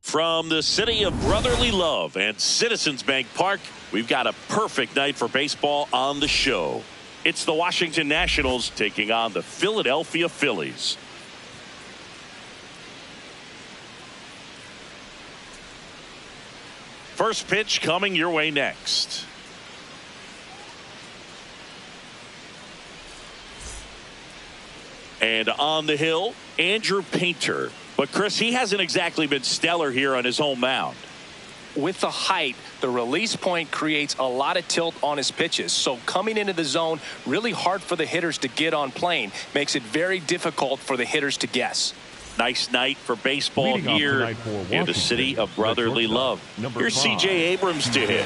From the city of brotherly love and Citizens Bank Park, we've got a perfect night for baseball on the show. It's the Washington Nationals taking on the Philadelphia Phillies. First pitch coming your way next. And on the hill, Andrew Painter. But, Chris, he hasn't exactly been stellar here on his home mound. With the height, the release point creates a lot of tilt on his pitches. So coming into the zone, really hard for the hitters to get on plane. Makes it very difficult for the hitters to guess. Nice night for baseball here in the city of brotherly love. Here's C.J. Abrams to hit.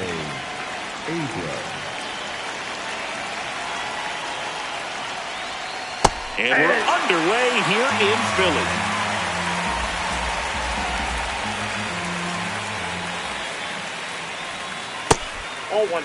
And we're underway here in Philly. Oh, one.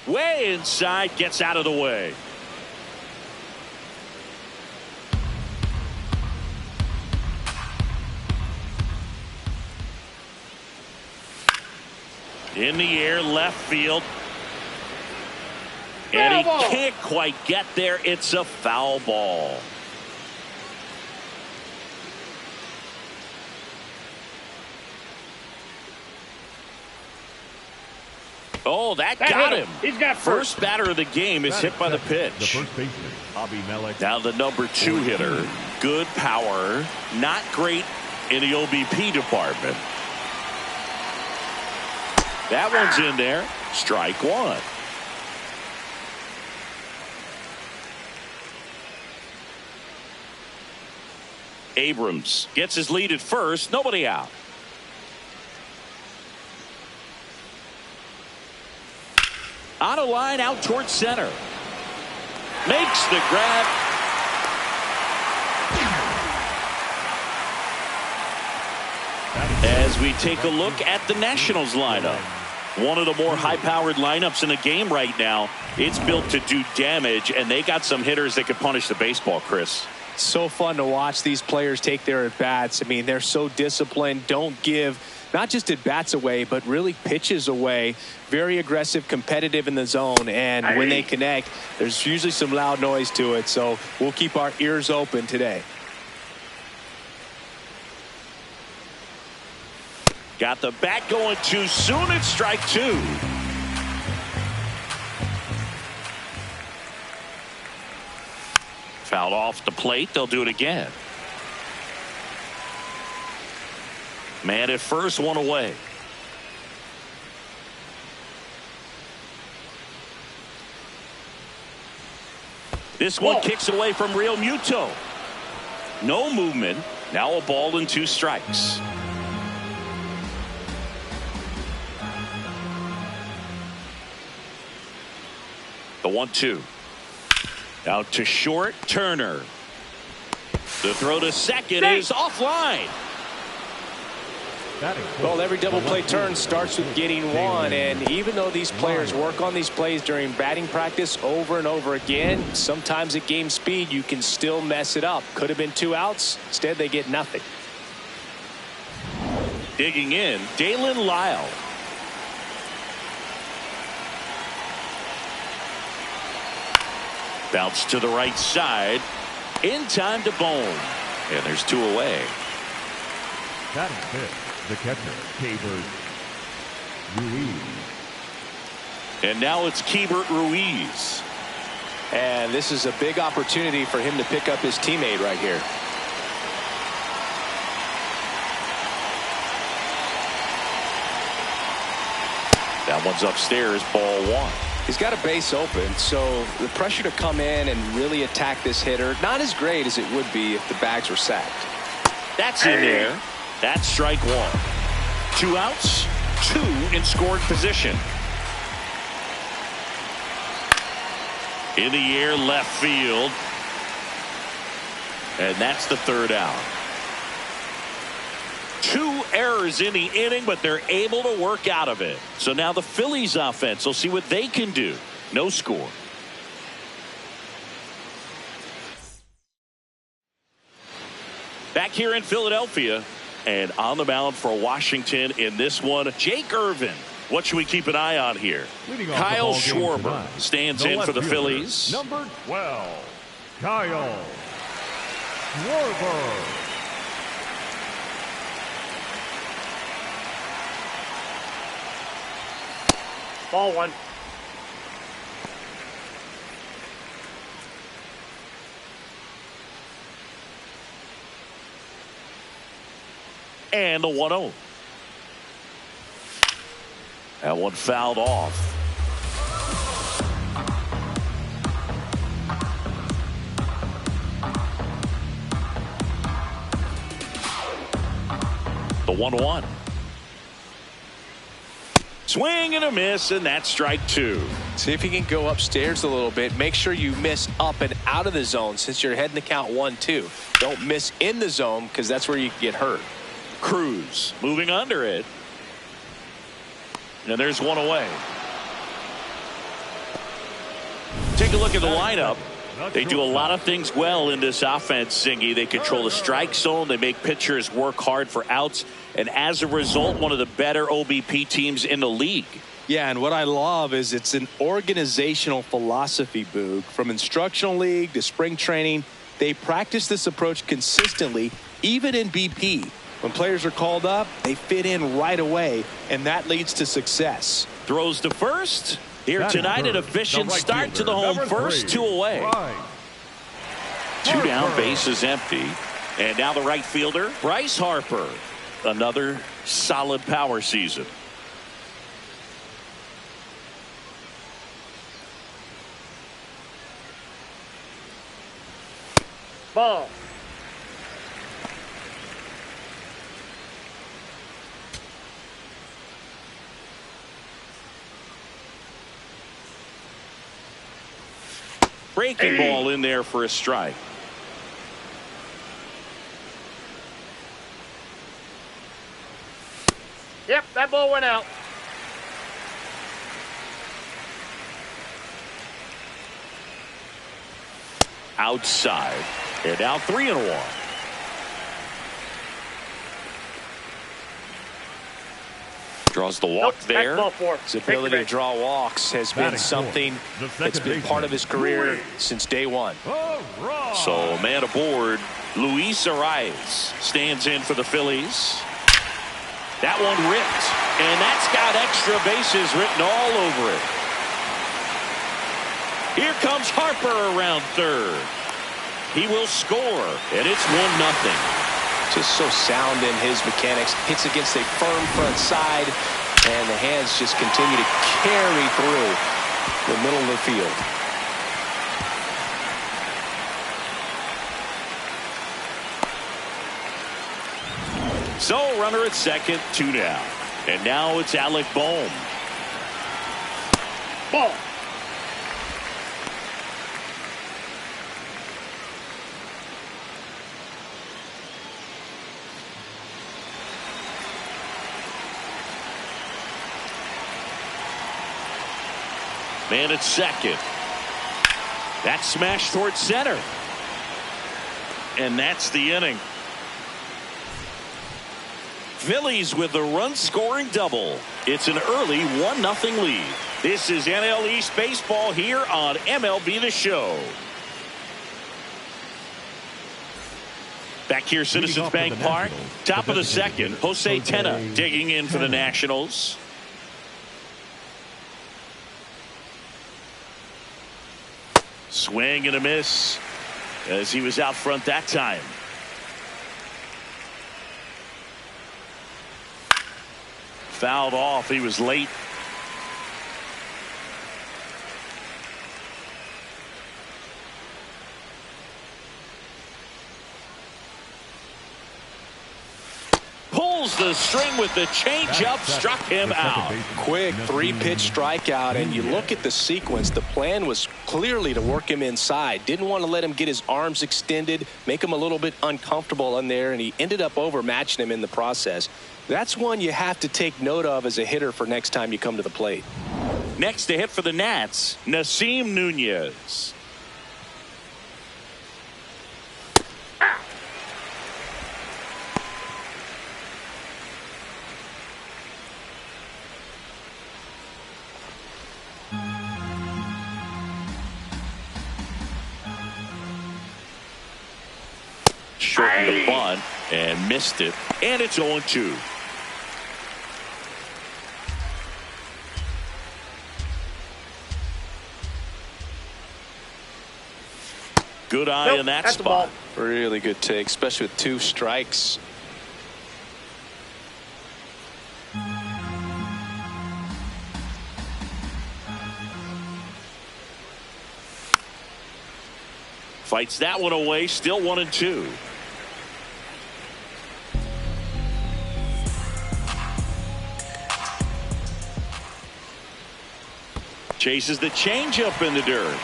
Way inside, gets out of the way. In the air, left field. And he can't quite get there. It's a foul ball. Oh, that got him. He's got first batter of the game is hit by the pitch. The first baseman, now the number 2 hitter. Good power. Not great in the OBP department. That one's in there. Strike one. Abrams gets his lead at first. Nobody out. On a line out towards center. Makes the grab. As we take a look at the Nationals lineup. One of the more high-powered lineups in the game right now. It's built to do damage, and they got some hitters that could punish the baseball, Chris. So fun to watch these players take their at-bats. I mean, they're so disciplined, don't give not just at-bats away, but really pitches away. Very aggressive, competitive in the zone, and when they connect, there's usually some loud noise to it, so we'll keep our ears open today. Got the bat going too soon. It's strike 2. Fouled off the plate. They'll do it again. Man at first, one away. This one kicks away from Real Muto. No movement. Now a ball and 2 strikes. The 1-2. Out to short, Turner. The throw to second is offline. Well, every double play turn starts with getting one, and even though these players work on these plays during batting practice over and over again, sometimes at game speed you can still mess it up. Could have been 2 outs. Instead, they get nothing. Digging in, Dalen Lyle. Bounce to the right side. In time to Bone. And there's 2 away. Batting fifth, the catcher, Keibert Ruiz. And now it's Keibert Ruiz. And this is a big opportunity for him to pick up his teammate right here. That one's upstairs, ball 1. He's got a base open, so the pressure to come in and really attack this hitter, not as great as it would be if the bags were sacked. That's in there. That's strike 1. 2 outs, 2 in scored position. In the air, left field. And that's the third out. 2 errors in the inning, but they're able to work out of it. So now the Phillies offense will see what they can do. No score. Back here in Philadelphia, and on the mound for Washington in this one, Jake Irvin. What should we keep an eye on here? Kyle Schwarber stands in for the Phillies. Number 12, Kyle Schwarber. Ball 1. And the 1-0. That one fouled off. The 1-1. Swing and a miss, and that's strike 2. See if you can go upstairs a little bit. Make sure you miss up and out of the zone since you're heading to count 1-2. Don't miss in the zone because that's where you get hurt. Cruz moving under it. And there's one away. Take a look at the lineup. They do a lot of things well in this offense, Zingy. They control the strike zone. They make pitchers work hard for outs. And as a result, one of the better OBP teams in the league. Yeah, and what I love is it's an organizational philosophy, Boog. From instructional league to spring training, they practice this approach consistently, even in BP. When players are called up, they fit in right away, and that leads to success. Throws to first. Here tonight, an efficient start to the home first, 2 away. 2 down, bases empty. And now the right fielder, Bryce Harper. Another solid power season. Ball. Breaking ball in there for a strike. Yep, that ball went out. Outside. And now 3-1. Draws the walk there. His ability to draw walks has been something that's been part of his career since day one. So man aboard, Luis Arias stands in for the Phillies. That one ripped, and that's got extra bases written all over it. Here comes Harper around third. He will score, and it's 1-0. Just so sound in his mechanics. Hits against a firm front side, and the hands just continue to carry through the middle of the field. So runner at second, 2 down. And now it's Alec Bohm. Ball. Man at second. That's smashed towards center. And that's the inning. Phillies with the run-scoring double. It's an early 1-0 lead. This is NL East Baseball here on MLB The Show. Back here, Citizens Bank Park. Top of the second, Jose Tena digging in for the Nationals. Swing and a miss as he was out front that time. Fouled off. He was late. pulls the string with the changeup, struck him out. Quick 3-pitch strikeout, and you look at the sequence. The plan was clearly to work him inside. Didn't want to let him get his arms extended, make him a little bit uncomfortable in there, and he ended up overmatching him in the process. That's one you have to take note of as a hitter for next time you come to the plate. Next to hit for the Nats, Nasim Nunez. Shortened the bunt and missed it, and it's 0-2. Good eye in that spot. Really good take, especially with 2 strikes. Fights that one away, still 1-2. Chases the changeup in the dirt.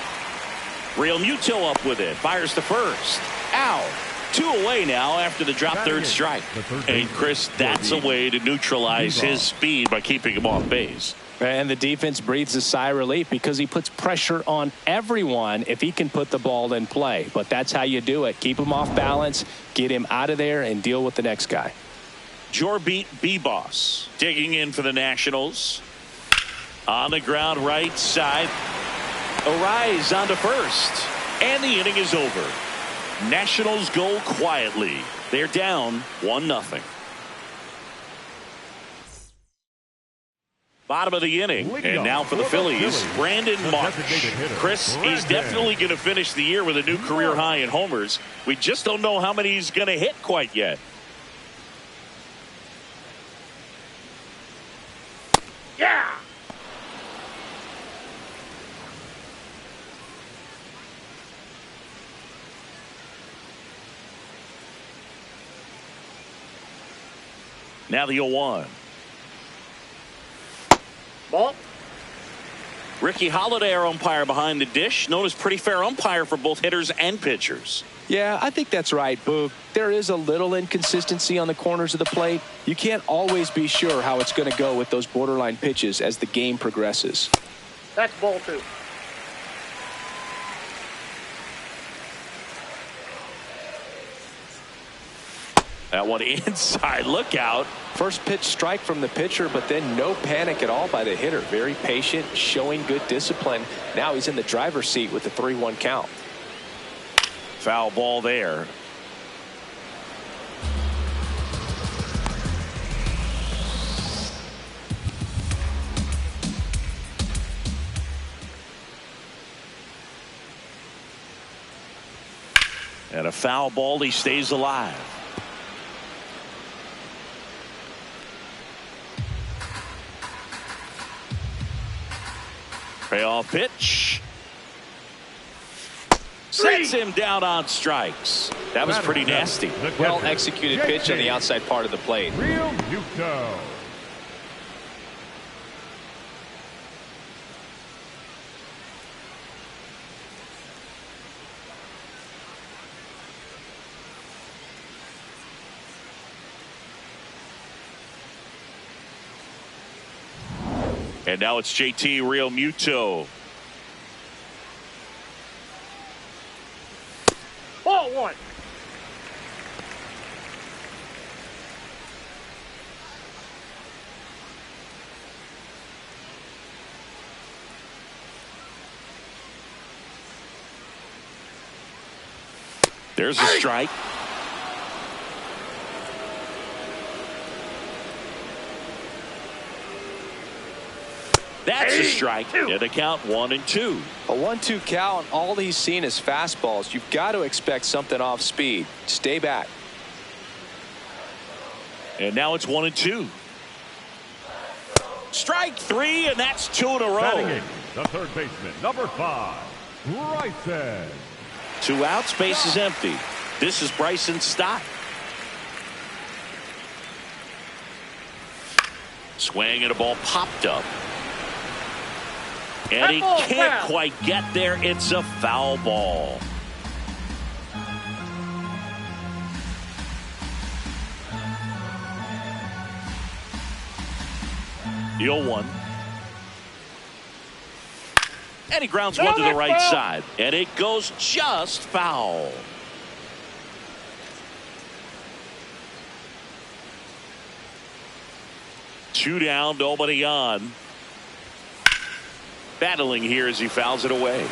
Real Muto up with it. Fires to first. Out. 2 away now after the drop third strike. And Chris, that's a way to neutralize his speed by keeping him off base. And the defense breathes a sigh of relief because he puts pressure on everyone if he can put the ball in play. But that's how you do it. Keep him off balance, get him out of there, and deal with the next guy. Jorbit B-Boss digging in for the Nationals. On the ground right side. Arise on to first. And the inning is over. Nationals go quietly. They're down 1-0. Bottom of the inning. And now for the Phillies, Brandon Marsh. Chris, he's definitely going to finish the year with a new career high in homers. We just don't know how many he's going to hit quite yet. Yeah. Now the 0-1. Ball. Ricky Holiday, our umpire behind the dish, known as pretty fair umpire for both hitters and pitchers. Yeah, I think that's right, Boog. There is a little inconsistency on the corners of the plate. You can't always be sure how it's going to go with those borderline pitches as the game progresses. That's ball 2. That one inside. Look out. First pitch strike from the pitcher, but then no panic at all by the hitter. Very patient, showing good discipline. Now he's in the driver's seat with the 3-1 count. Foul ball there. And a foul ball. He stays alive. Payoff pitch. Sets him down on strikes. That was pretty nasty. Well executed pitch on the outside part of the plate. Real Muto. And now it's JT Real Muto. Ball 1. There's a strike. That's a strike. And a count 1-2. A 1-2 count. All he's seen is fastballs. You've got to expect something off speed. Stay back. And now it's 1-2. Strike 3, and that's 2 in a row. Batting in, the third baseman, number 5, Bryson. 2 outs, base is empty. This is Bryson Stott. Swing and a ball popped up. And he can't quite get there. It's a foul ball. The 0-1. And he grounds one to the right side. And it goes just foul. Two down, nobody on. Battling here as he fouls it away.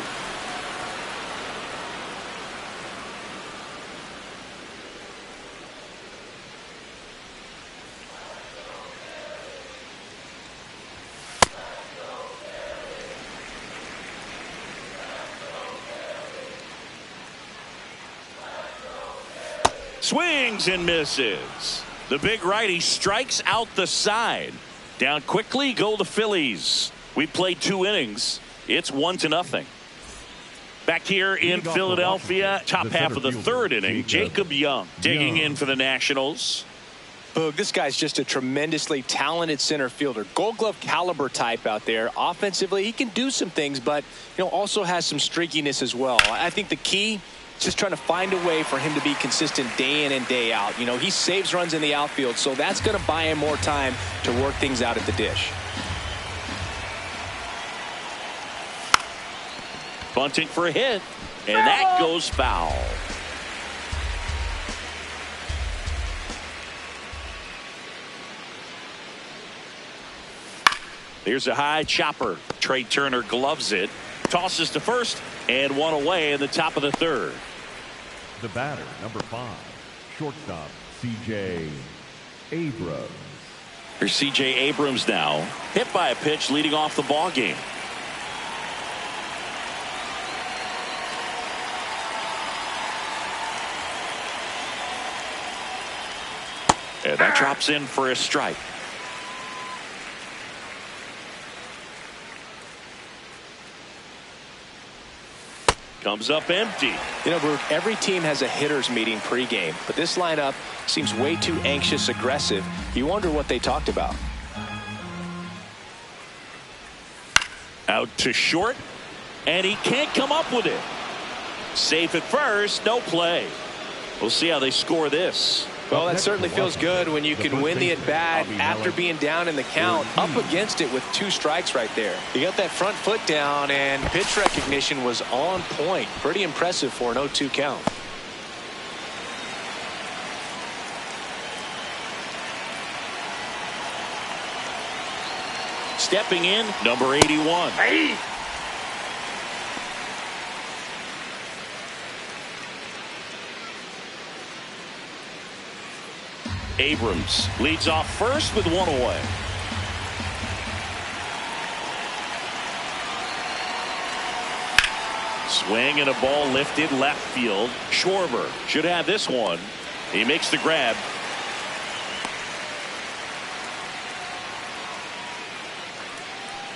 Swings and misses. The big righty strikes out the side. Down quickly go the Phillies. We played 2 innings. It's 1-0. Back here in Philadelphia, top half of the 3rd inning, Jacob Young digging in for the Nationals. Boog, this guy's just a tremendously talented center fielder. Gold Glove caliber type out there. Offensively, he can do some things, but also has some streakiness as well. I think the key, just trying to find a way for him to be consistent day in and day out. He saves runs in the outfield, so that's going to buy him more time to work things out at the dish. Bunting for a hit, and that goes foul. There's a high chopper. Trey Turner gloves it, tosses to first, and one away in the top of the 3rd. The batter, number 5, shortstop C.J. Abrams. Here's C.J. Abrams now, hit by a pitch leading off the ball game. And that drops in for a strike. Comes up empty. Brooke, every team has a hitters meeting pregame, but this lineup seems way too anxious aggressive. You wonder what they talked about. Out to short, and he can't come up with it. Safe at first, no play. We'll see how they score this. Well, that certainly feels good when you can win the at-bat after being down in the count, up against it with 2 strikes right there. You got that front foot down, and pitch recognition was on point. Pretty impressive for an 0-2 count. Stepping in, number 81. Hey. Abrams leads off first with 1 away. Swing and a ball lifted left field. Schwarber should have this one. He makes the grab.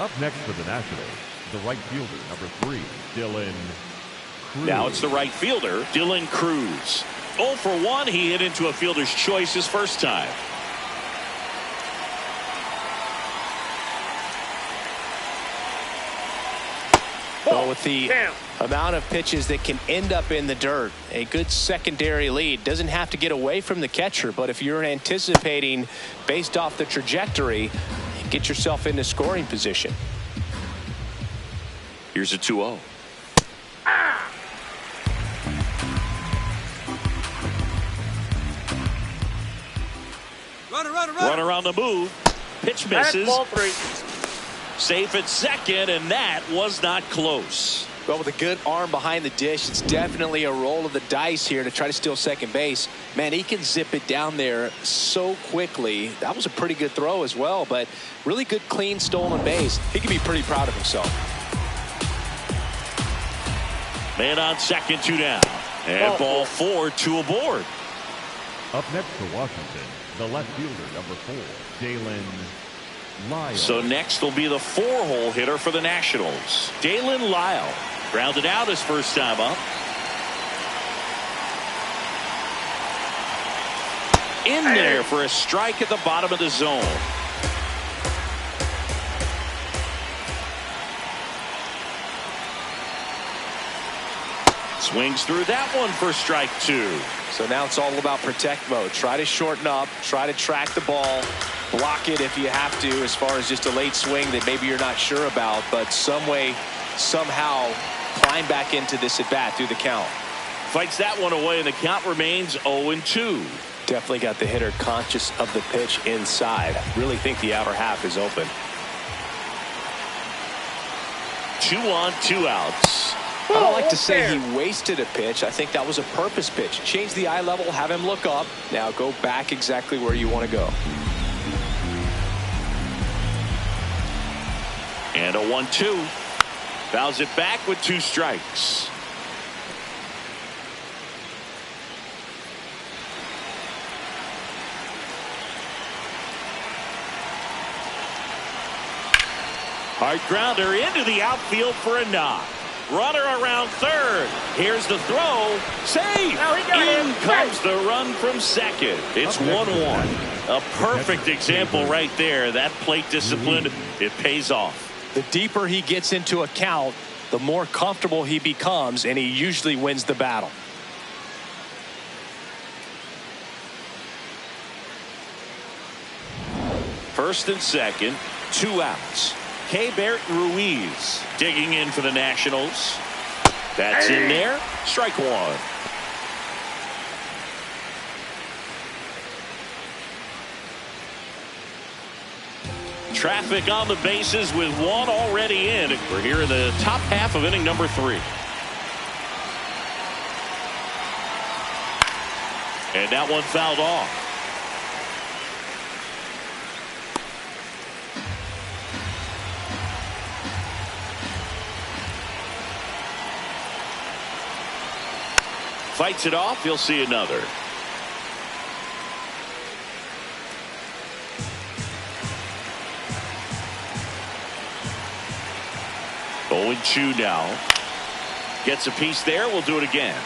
Up next for the Nationals, the right fielder, number 3, Dylan Cruz. Now it's the right fielder, Dylan Cruz. 0 for 1. He hit into a fielder's choice his first time. Well, with the amount of pitches that can end up in the dirt, a good secondary lead. Doesn't have to get away from the catcher, but if you're anticipating based off the trajectory, get yourself into scoring position. Here's a 2-0. Runner on the move. Pitch misses. Ball 3. Safe at second, and that was not close. Well, with a good arm behind the dish, it's definitely a roll of the dice here to try to steal second base. Man, he can zip it down there so quickly. That was a pretty good throw as well, but really good, clean, stolen base. He can be pretty proud of himself. Man on second, 2 down. And ball 4, 2 aboard. Up next for Washington, the left fielder, number 4, Dalen Lyle. So next will be the 4-hole hitter for the Nationals, Dalen Lyle. Grounded out his first time up. In there for a strike at the bottom of the zone. Swings through that one for strike 2. So now it's all about protect mode. Try to shorten up, try to track the ball, block it if you have to, as far as just a late swing that maybe you're not sure about, but some way, somehow climb back into this at bat through the count. Fights that one away, and the count remains 0-2. Definitely got the hitter conscious of the pitch inside. Really think the outer half is open. 2 on, 2 outs. I don't like to say he wasted a pitch. I think that was a purpose pitch. Change the eye level, have him look up. Now go back exactly where you want to go. And a 1-2. Fouls it back with 2 strikes. Hard grounder into the outfield for a knock. Runner around third. Here's the throw. Safe. In comes the run from second. It's 1-1. A perfect example right there. That plate discipline, it pays off. The deeper he gets into a count, the more comfortable he becomes, and he usually wins the battle. First and second, 2 outs. Keibert Ruiz digging in for the Nationals. That's in there. Strike 1. Traffic on the bases with 1 already in. We're here in the top half of inning number 3. And that one fouled off. Fights it off. You'll see another. Oh, and 2 now. Gets a piece there. We'll do it again.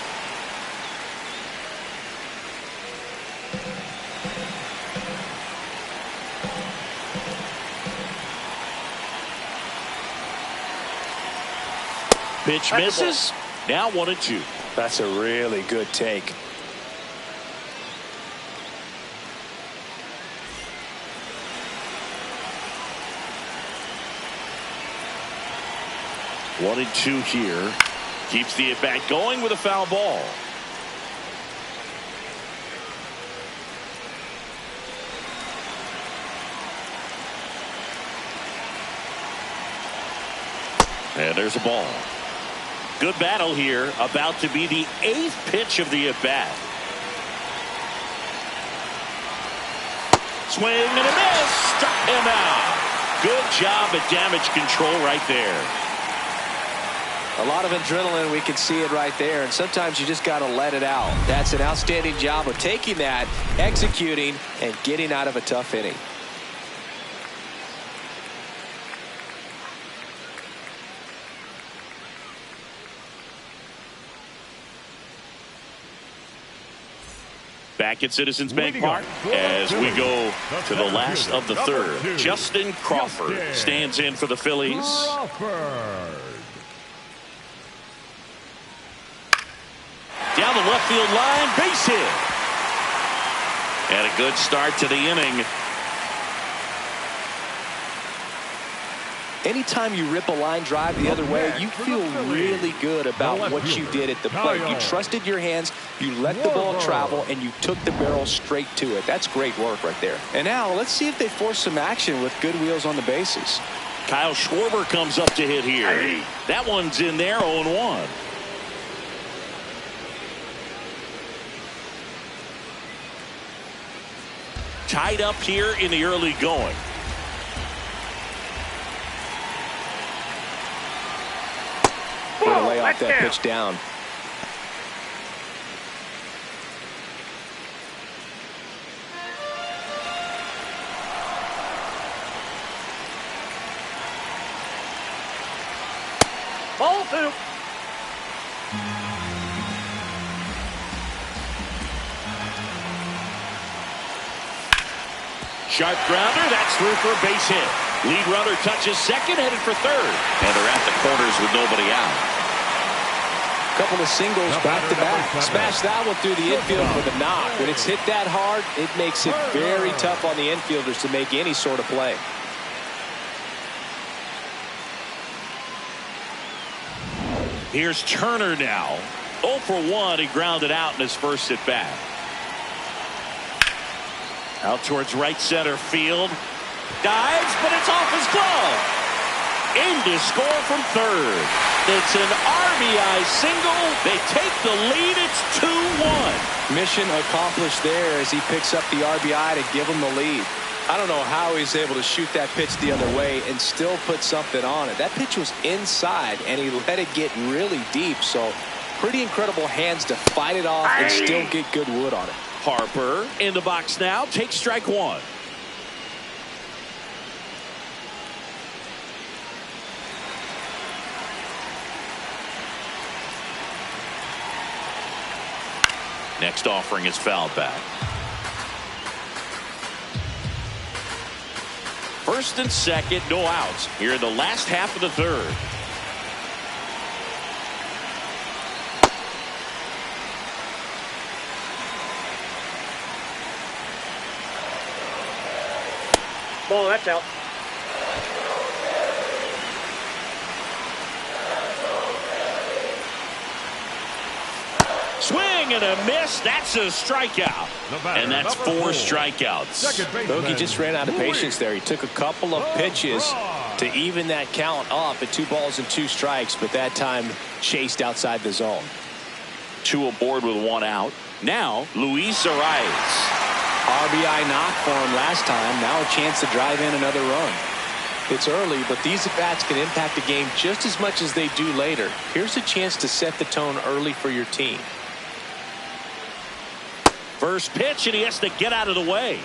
Pitch misses. Now 1-2. That's a really good take. One and 2 here. Keeps the at-bat going with a foul ball. And there's a ball. Good battle here. About to be the 8th pitch of the at-bat. Swing and a miss. Struck him out. Good job at damage control right there. A lot of adrenaline. We can see it right there. And sometimes you just got to let it out. That's an outstanding job of taking that, executing, and getting out of a tough inning. Back at Citizens Bank Park as we go to the last of the third. Justin Crawford stands in for the Phillies. Down the left field line, base hit. And a good start to the inning. Anytime you rip a line drive the other way, you feel really good about what you did at the plate. You trusted your hands, you let the ball travel, and you took the barrel straight to it. That's great work right there. And now let's see if they force some action with good wheels on the bases. Kyle Schwarber comes up to hit here. That one's in there, 0-1. Tied up here in the early going. Gonna lay off that pitch down. Ball 2. Sharp grounder, that's through for a base hit. Lead runner touches second, headed for third. And they're at the corners with nobody out. Couple of singles back to back. Smash that one through the infield for the knock. When it's hit that hard, it makes it very tough on the infielders to make any sort of play. Here's Turner now. 0 for 1. He grounded out in his first at bat. Out towards right center field. Dives, but it's off his glove. In to score from third. It's an RBI single. They take the lead. It's 2-1. Mission accomplished there as he picks up the RBI to give him the lead. I don't know how he's able to shoot that pitch the other way and still put something on it. That pitch was inside, and he let it get really deep. So pretty incredible hands to fight it off and still get good wood on it. Harper in the box now. Takes strike one. Next offering is fouled back. First and second, no outs here in the last half of the third. Ball, that's out. Swing and a miss. That's a strikeout. And that's 4 strikeouts. Bogey just ran out of patience there. He took a couple of pitches to even that count off at 2 balls and 2 strikes, but that time chased outside the zone. 2 aboard with 1 out. Now Luis Arias. RBI knock for him last time. Now a chance to drive in another run. It's early, but these at-bats can impact the game just as much as they do later. Here's a chance to set the tone early for your team. First pitch, and he has to get out of the way.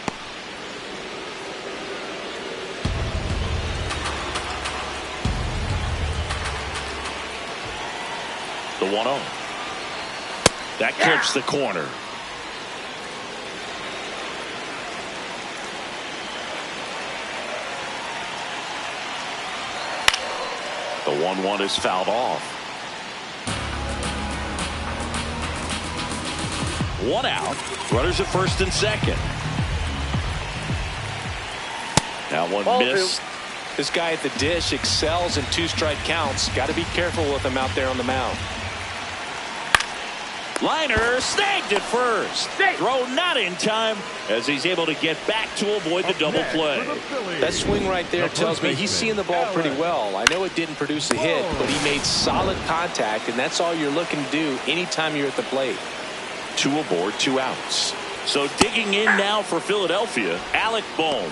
The 1-0. That clips the corner. The 1-1 is fouled off. 1 out. Runners at first and second. Now one Ball missed. This guy at the dish excels in 2-strike counts. Got to be careful with him out there on the mound. Liner snagged at first. Throw not in time as he's able to get back to avoid the double play. That swing right there tells me he's seeing the ball pretty well. I know it didn't produce a hit, but he made solid contact, and that's all you're looking to do anytime you're at the plate. 2 aboard, 2 outs. So digging in now for Philadelphia, Alec Bohm.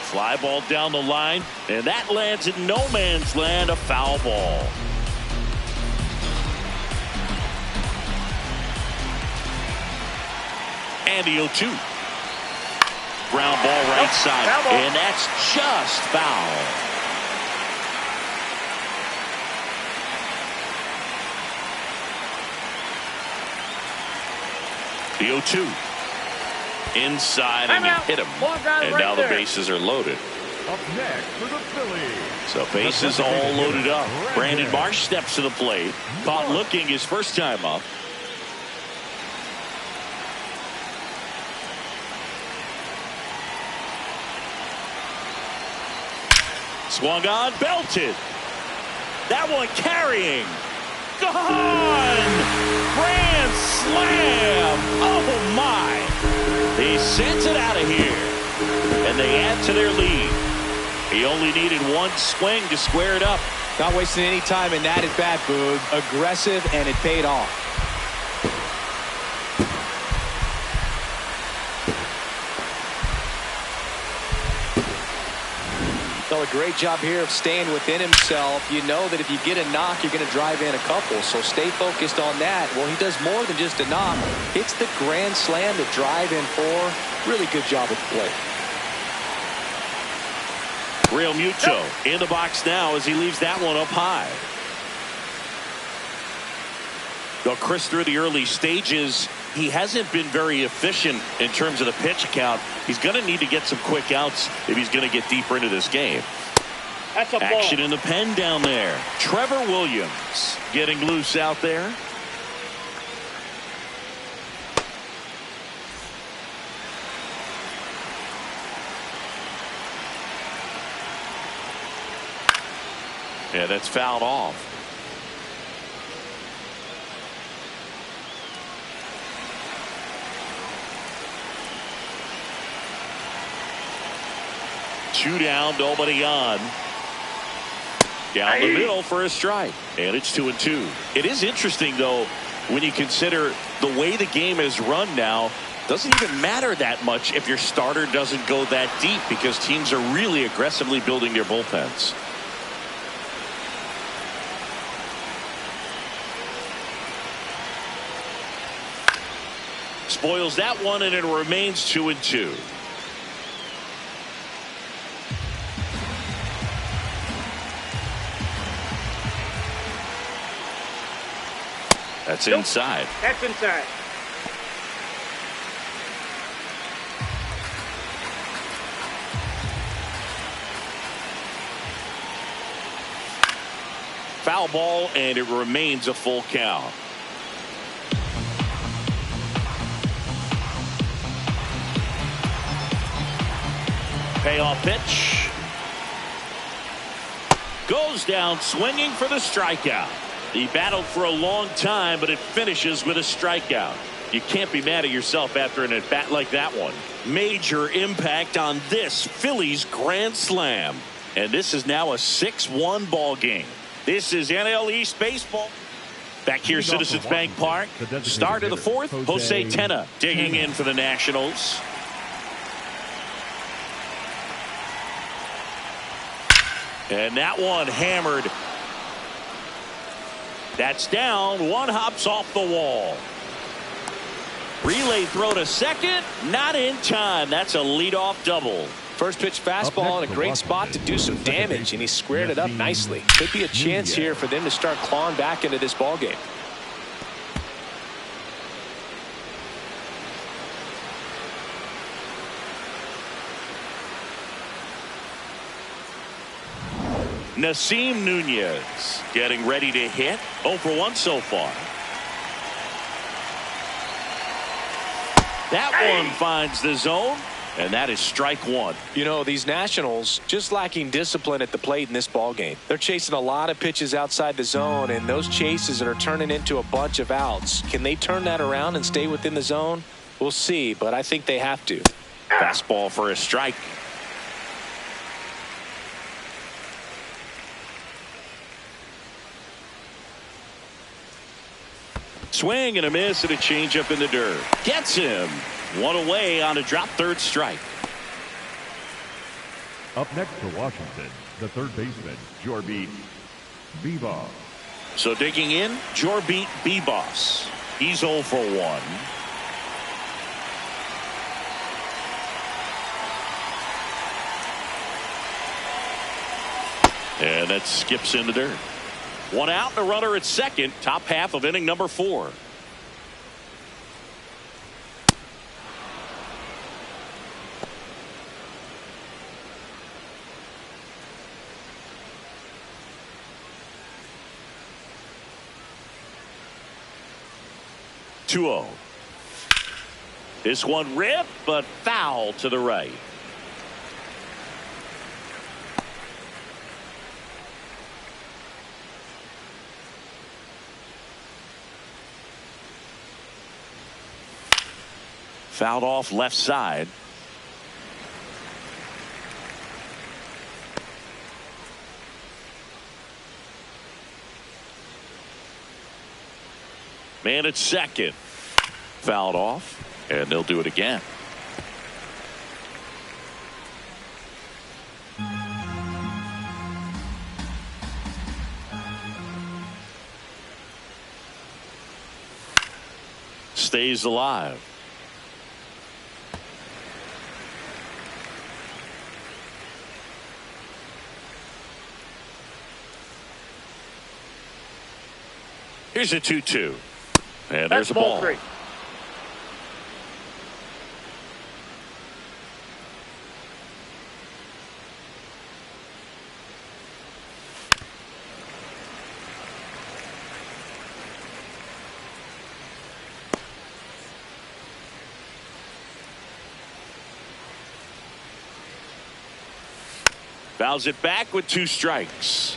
Fly ball down the line, and that lands in no man's land, a foul ball. And the 0-2. Ground ball right side, and that's just foul. The 0-2. Inside, and he hit him. And now the bases are loaded. Up next for the Phillies. So bases all loaded up. Brandon Marsh steps to the plate. Caught looking his first time up. Swung on, belted. That one carrying. Gone! Grand slam! Oh my! He sends it out of here. And they add to their lead. He only needed 1 swing to square it up. Not wasting any time in that at bat, Boog. Aggressive, and it paid off. Done a great job here of staying within himself. You know that if you get a knock, you're going to drive in a couple. So stay focused on that. Well, he does more than just a knock. Hits the grand slam to drive in 4. Really good job at the plate. Real Muto in the box now as he leaves that one up high. Well, Chris, through the early stages, he hasn't been very efficient in terms of the pitch count. He's going to need to get some quick outs if he's going to get deeper into this game. That's a ball. Action in the pen down there. Trevor Williams getting loose out there. Yeah, that's fouled off. Two down, nobody on. Down the middle for a strike. And it's 2-2. It is interesting, though, when you consider the way the game is run now. Doesn't even matter that much if your starter doesn't go that deep, because teams are really aggressively building their bullpens. Spoils that one, and it remains 2-2. That's inside. That's inside. Foul ball, and it remains a full count. Payoff pitch. Goes down swinging for the strikeout. He battled for a long time, but it finishes with a strikeout. You can't be mad at yourself after an at-bat like that one. Major impact on this Phillies grand slam. And this is now a 6-1 ball game. This is NL East baseball. Back here, Citizens Bank Park. Start of the fourth, Jose Tena digging in for the Nationals. And that one hammered. That's down. One hops off the wall. Relay throw to second. Not in time. That's a leadoff double. First pitch fastball in a great spot to do some damage, and he squared it up nicely. Could be a chance here for them to start clawing back into this ball game. Nasim Nunez getting ready to hit. 0 for 1 so far. That one finds the zone, and that is strike one. You know, these Nationals just lacking discipline at the plate in this ball game. They're chasing a lot of pitches outside the zone, and those chases are turning into a bunch of outs. Can they turn that around and stay within the zone? We'll see, but I think they have to. Fastball for a strike. Swing and a miss and a changeup in the dirt. Gets him. One away on a drop third strike. Up next for Washington, the third baseman, Jorbit Bibas. So digging in, Jorbit Bibas. He's 0 for 1. And that skips in the dirt. One out and a runner at second. Top half of inning number 4. This one ripped, but foul to the right. Fouled off left side. Man at second. Fouled off, and they'll do it again. Stays alive. Here's a 2-2. And there's a ball. 3. Fouls it back with 2 strikes.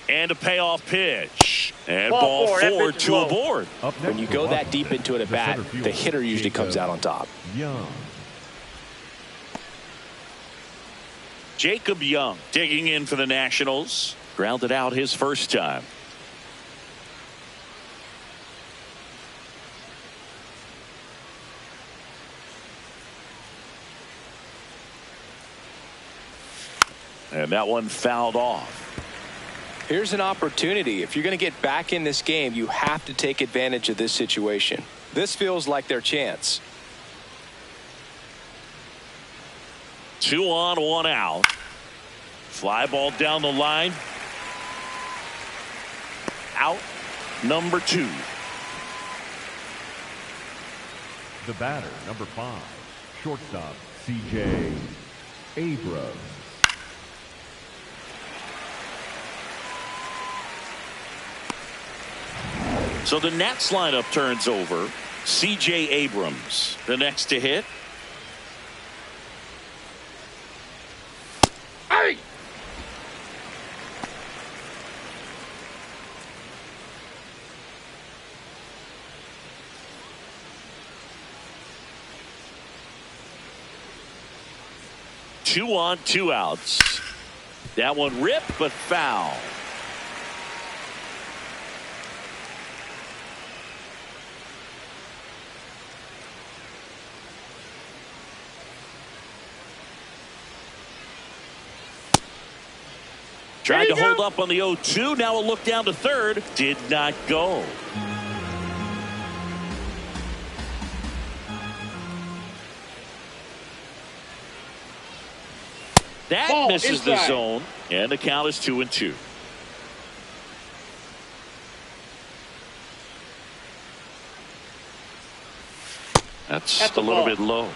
And a payoff pitch. And ball 4 to aboard. When you go that deep into it at bat, the hitter usually comes out on top. Young. Jacob Young digging in for the Nationals. Grounded out his first time. And that one fouled off. Here's an opportunity. If you're going to get back in this game, you have to take advantage of this situation. This feels like their chance. 2 on, 1 out. Fly ball down the line. Out number 2. The batter, number 5, shortstop C.J. Abrams. So the Nats lineup turns over. C.J. Abrams, the next to hit. Hey! Two on, 2 outs. That one ripped, but foul. Tried to hold up on the 0-2. Now a look down to third. Did not go. That Ball misses the inside. zone. And the count is 2-2. That's a little bit low.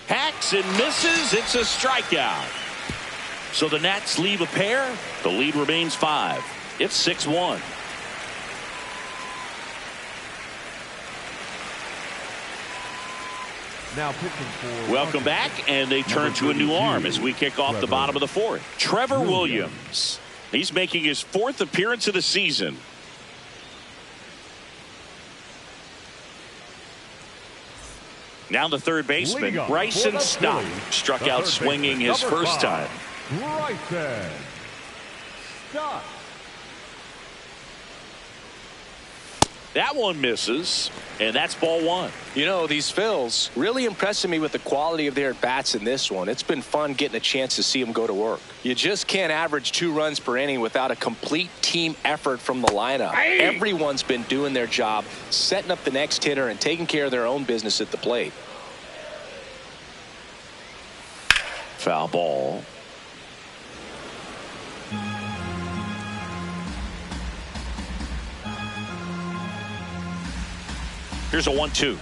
Hacks and misses. It's a strikeout. So the Nats leave a pair. The lead remains 5. It's 6-1. Now pitching for Welcome back, and they turn to a new arm as we kick off the bottom of the 4th. Trevor Williams. He's making his 4th appearance of the season. Now the third baseman, Bryson Stott, struck out swinging his first time. Bryson Stott. That one misses, and that's ball 1. You know, these Phils really impressing me with the quality of their at-bats in this one. It's been fun getting a chance to see them go to work. You just can't average 2 runs per inning without a complete team effort from the lineup. Everyone's been doing their job, setting up the next hitter and taking care of their own business at the plate. Foul ball. Here's a 1-2.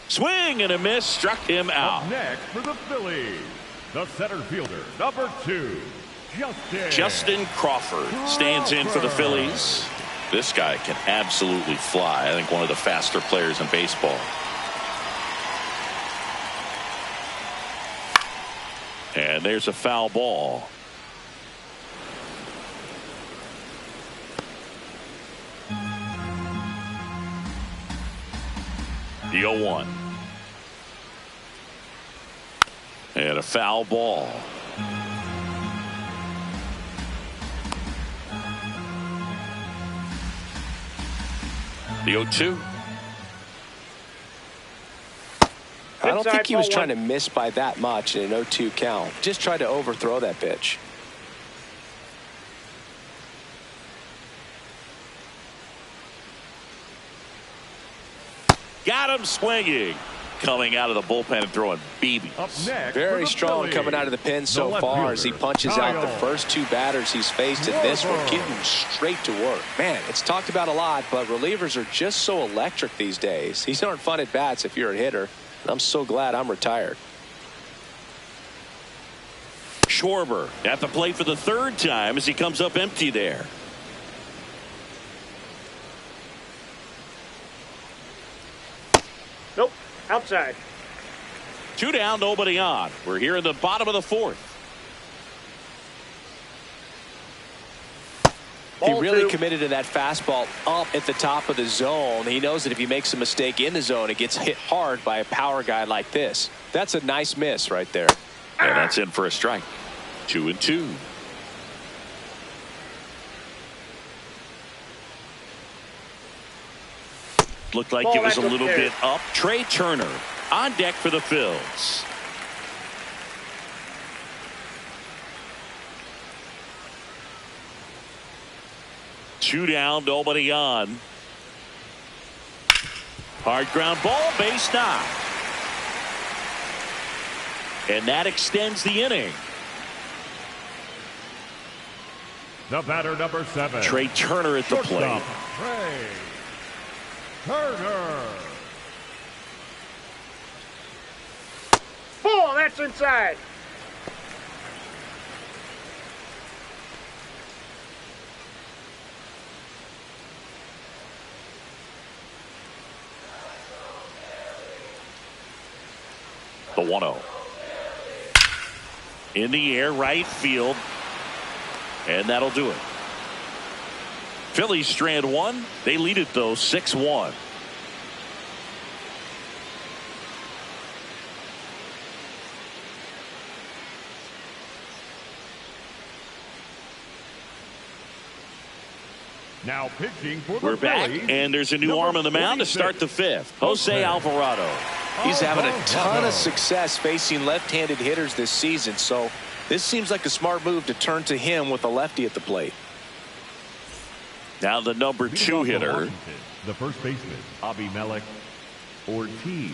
Swing and a miss, struck him out. Up next for the Phillies, the center fielder, number 2, Justin Crawford stands in for the Phillies. This guy can absolutely fly. I think one of the faster players in baseball. And there's a foul ball. The 0-1. And a foul ball. The 0-2. I don't think he was trying to miss by that much in an 0-2 count. Just tried to overthrow that pitch. Got him swinging. Coming out of the bullpen and throwing BBs. Very strong coming out of the pen so far as he punches out the first two batters he's faced, and this one getting straight to work. Man, it's talked about a lot, but relievers are just so electric these days. These aren't fun at bats if you're a hitter. I'm so glad I'm retired. Schwarber at the plate for the third time as he comes up empty there. Nope. Outside. 2 down, nobody on. We're here in the bottom of the fourth. He really committed to that fastball up at the top of the zone. He knows that if he makes a mistake in the zone, it gets hit hard by a power guy like this. That's a nice miss right there. And that's in for a strike. 2-2. Looked like it was a little bit up. Trey Turner on deck for the Phillies. Two down, nobody on. Hard ground ball, base knock. And that extends the inning. The batter, number 7. Trey Turner at the plate. Trey Turner. Ball, that's inside. The 1-0. In the air, right field. And that'll do it. Phillies strand one. They lead it, though, 6-1. Now pitching for the We're back, Phillies, and there's a new arm on the mound to start the fifth. Jose Alvarado. He's having a ton of success facing left-handed hitters this season, so this seems like a smart move to turn to him with a lefty at the plate. Now the number 2 hitter. The first baseman, Abimelech Ortiz.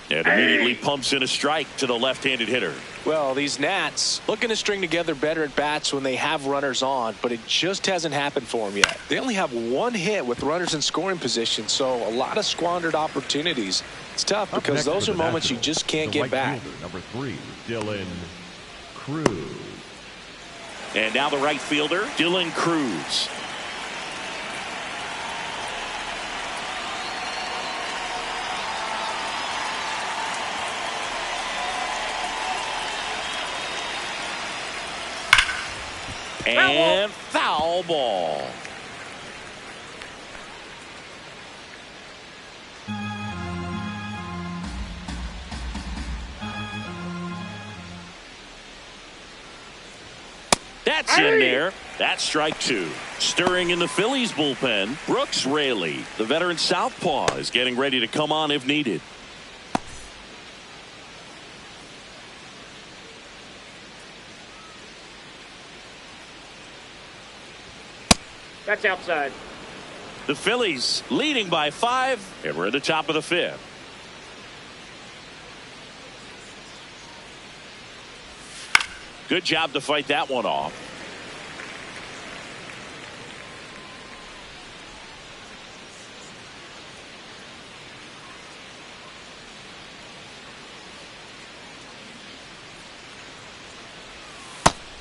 And immediately pumps in a strike to the left-handed hitter. Well, these Nats looking to string together better at bats when they have runners on, but it just hasn't happened for them yet. They only have one hit with runners in scoring position, so a lot of squandered opportunities. It's tough because those are moments you just can't get back. Number 3, Dylan Cruz. And now the right fielder, Dylan Cruz. And foul ball. That's in there. That's strike 2. Stirring in the Phillies bullpen, Brooks Raley, the veteran southpaw, is getting ready to come on if needed. That's outside. The Phillies leading by 5, and we're at the top of the 5th. Good job to fight that one off.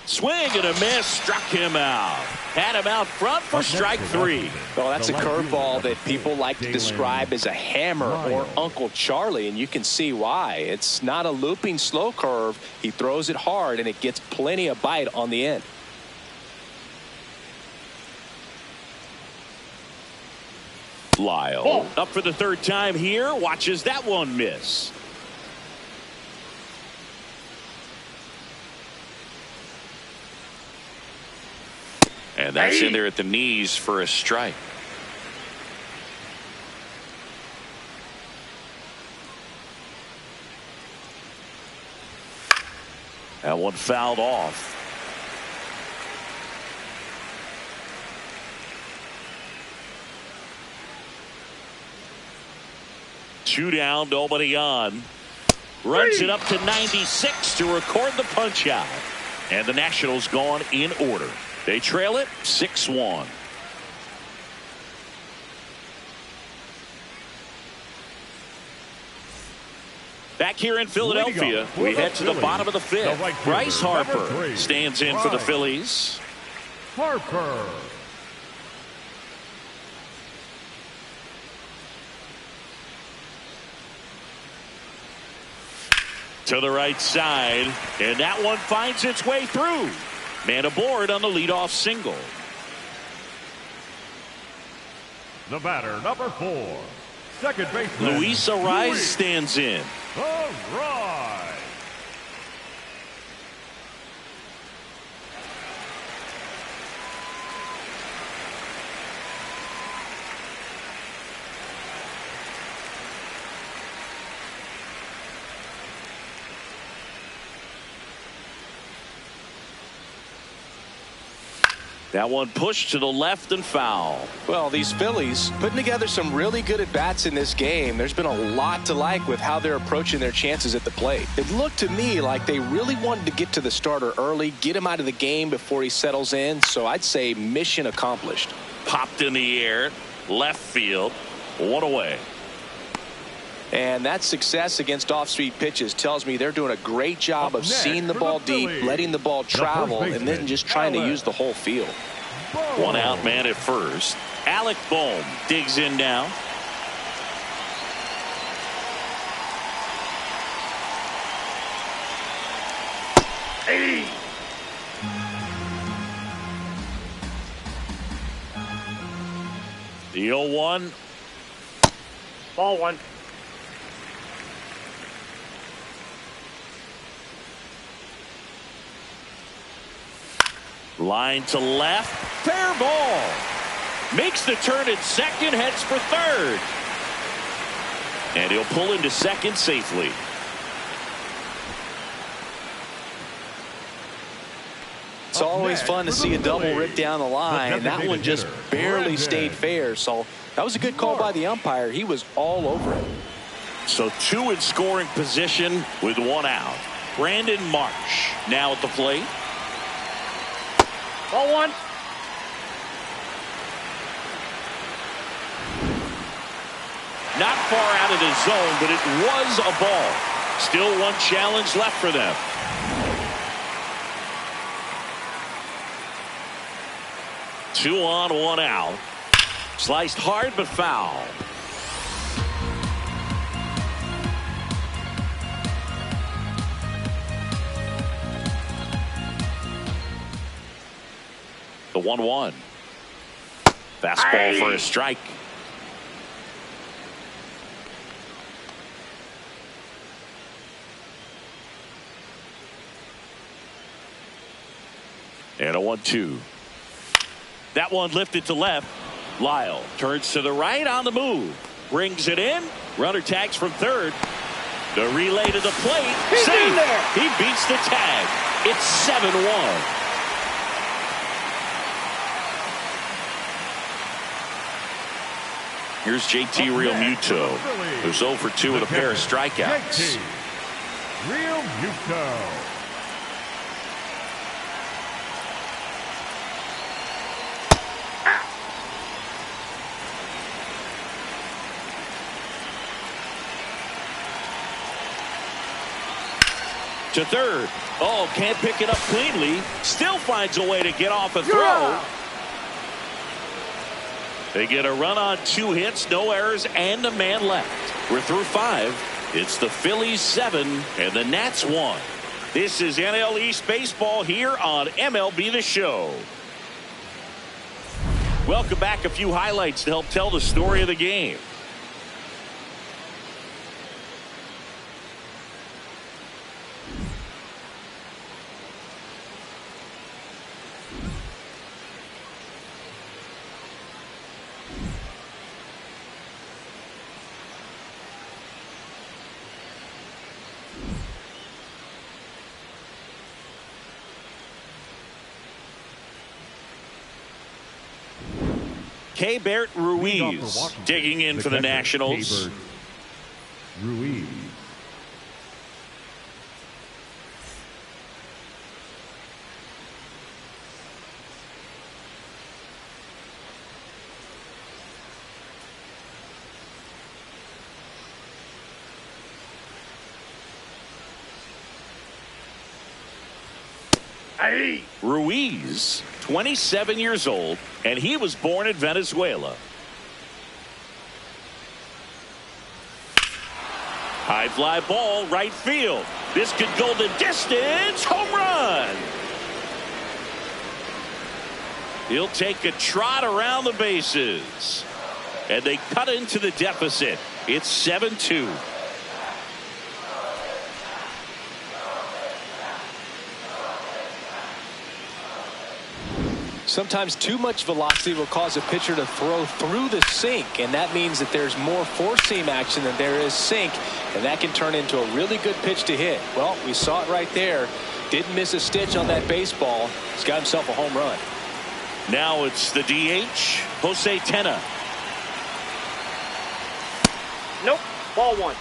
Swing and a miss, struck him out. Had him out front for strike 3. Well, that's a curveball that people like to describe as a hammer or Uncle Charlie, and you can see why. It's not a looping slow curve. He throws it hard, and it gets plenty of bite on the end. Lyle up for the third time here. Watches that one miss. And that's in there at the knees for a strike. That one fouled off. Two down, nobody on. Runs it up to 96 to record the punch out. And the Nationals gone in order. They trail it 6-1. Back here in Philadelphia, we head to the bottom of the fifth. Bryce Harper stands in for the Phillies. Harper. To the right side, and that one finds its way through. Man aboard on the leadoff single. The batter, number 4, second baseman Luis Arraez stands in. Arraez. That one pushed to the left and foul. Well, these Phillies putting together some really good at-bats in this game. There's been a lot to like with how they're approaching their chances at the plate. It looked to me like they really wanted to get to the starter early, get him out of the game before he settles in. So I'd say mission accomplished. Popped in the air, left field, one away. And that success against off-speed pitches tells me they're doing a great job of seeing the ball deep, letting the ball travel, and then just trying to use the whole field. One out, man at first. Alec Bohm digs in now. Hey. The 0-1. Ball one. Line to left. Fair ball. Makes the turn at second. Heads for third. And he'll pull into second safely. It's always fun to see a double rip down the line, and that one just barely stayed fair. So that was a good call by the umpire. He was all over it. So two in scoring position with one out. Brandon Marsh now at the plate. Ball one. Not far out of the zone, but it was a ball. Still one challenge left for them. Two on, one out. Sliced hard but foul. The 1-1. Fastball for a strike. And a 1-2. That one lifted to left. Lyle turns to the right on the move. Brings it in. Runner tags from third. The relay to the plate. He's in there. He beats the tag. It's 7-1. Here's JT Realmuto, who's 0 for 2 with a pair of strikeouts. Realmuto. To third. Oh, can't pick it up cleanly. Still finds a way to get off a throw. They get a run on 2 hits, no errors, and a man left. We're through 5. It's the Phillies 7 and the Nats 1. This is NL East Baseball here on MLB The Show. Welcome back. A few highlights to help tell the story of the game. Keibert Ruiz digging in for the Nationals. Ruiz. Ruiz, 27 years old, and he was born in Venezuela. High fly ball, right field. This could go the distance. Home run. He'll take a trot around the bases. And they cut into the deficit. It's 7-2. Sometimes too much velocity will cause a pitcher to throw through the sink, and that means that there's more four-seam action than there is sink, and that can turn into a really good pitch to hit. Well, we saw it right there. Didn't miss a stitch on that baseball. He's got himself a home run. Now it's the DH, Jose Tena. Nope. Ball one.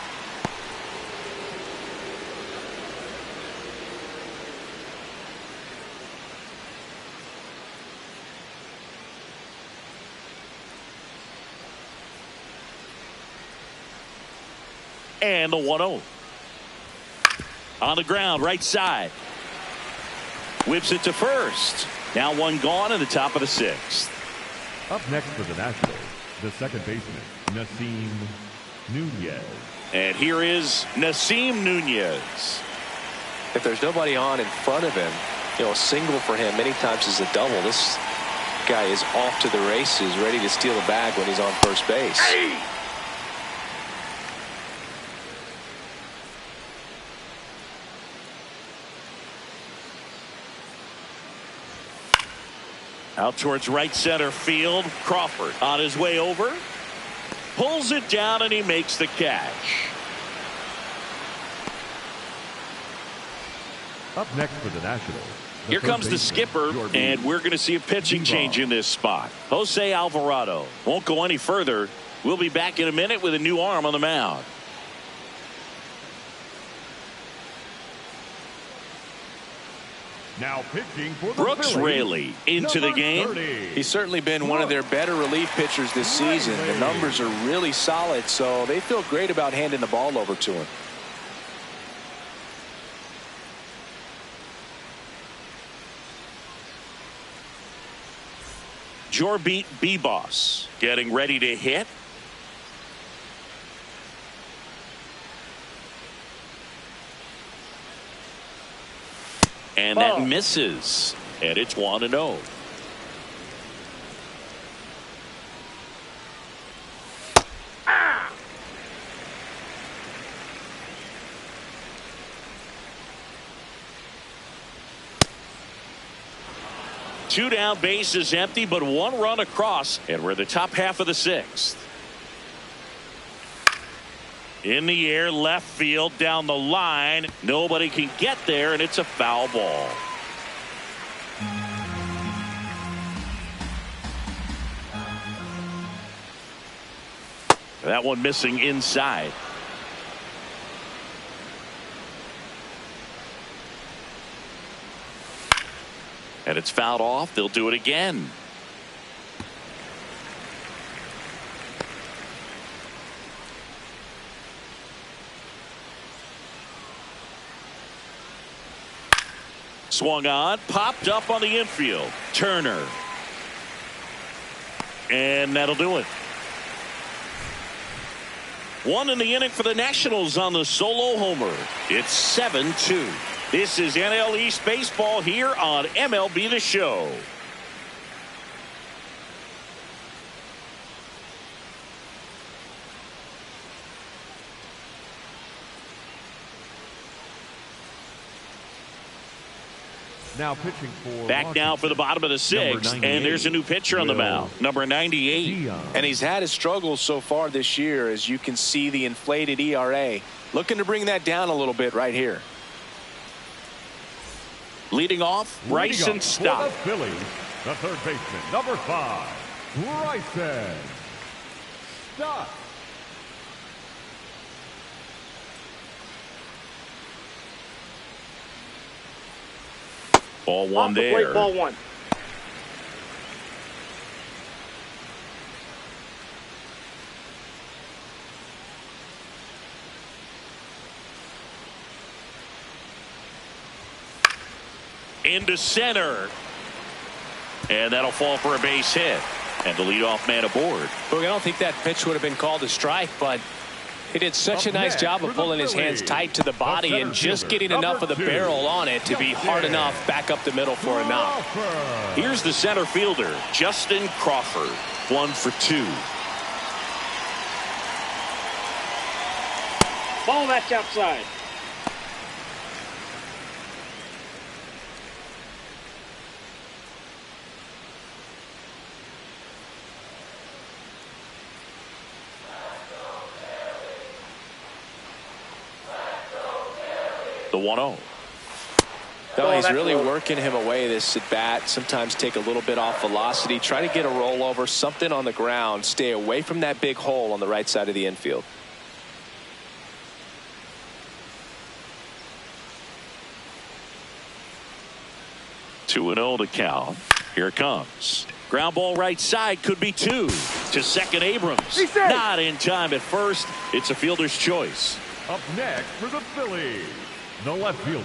And the 1-0. On the ground, right side. Whips it to first. Now one gone in the top of the sixth. Up next for the Nationals, the second baseman, Nasim Nunez. And here is Nasim Nunez. If there's nobody on in front of him, a single for him many times is a double. This guy is off to the races, ready to steal a bag when he's on first base. Out towards right center field. Crawford on his way over. Pulls it down and he makes the catch. Up next for the Nationals. Here comes the skipper, and we're going to see a pitching change in this spot. Jose Alvarado won't go any further. We'll be back in a minute with a new arm on the mound. Now pitching for the Brooks Phillies, Raley into the game. 30. He's certainly been one of their better relief pitchers this season. The numbers are really solid, so they feel great about handing the ball over to him. Jorbit Bibas getting ready to hit. And that misses. And it's 1-0. Two down, bases empty, but one run across, and we're the top half of the sixth. In the air, left field, down the line. Nobody can get there, and it's a foul ball. That one missing inside. And it's fouled off. They'll do it again. Swung on, popped up on the infield. Turner. And that'll do it. One in the inning for the Nationals on the solo homer. It's 7-2. This is NL East Baseball here on MLB The Show. Now pitching for back now for the bottom of the sixth, and there's a new pitcher on the mound, number 98. And he's had his struggles so far this year, as you can see the inflated ERA. Looking to bring that down a little bit right here. Leading off, Bryson Stott. For the Phillies, the third baseman, number 5, Bryson. Stop. Ball one Off the there. plate, ball one. Into center. And that'll fall for a base hit. And the leadoff man aboard. Look, I don't think that pitch would have been called a strike, but he did such a nice job of pulling his hands tight to the body and just getting enough of the barrel on it to be hard enough back up the middle for a knock. Here's the center fielder, Justin Crawford. 1 for 2. Ball, that's outside. The 1-0. No, he's that's really low. working him away this at bat. Sometimes take a little bit off velocity. Try to get a rollover, something on the ground. Stay away from that big hole on the right side of the infield. Two and 0 to count. Here it comes. Ground ball right side, could be 2. To second, Abrams. Not in time at first. It's a fielder's choice. Up next for the Phillies, the left fielder,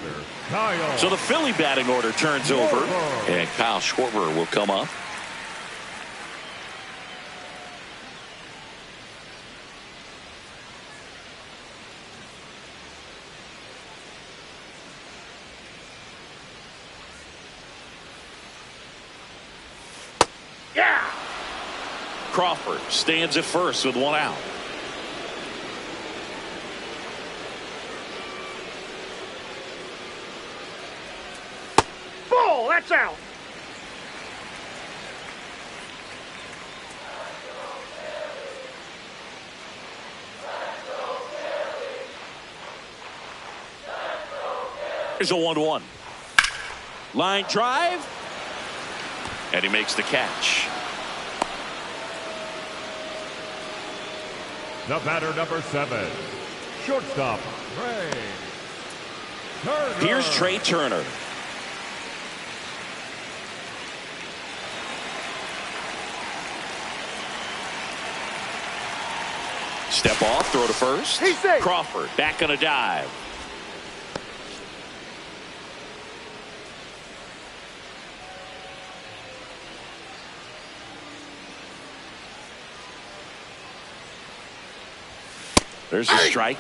Kyle. So the Philly batting order turns over, and Kyle Schwarber will come up. Yeah. Crawford stands at first with 1 out. Ball, that's out. Here's a 1-1. Line drive. And he makes the catch. The batter, number 7, shortstop, Trey Turner. Here's Trey Turner. Step off, throw to first. He's safe. Crawford back on a dive. There's a strike.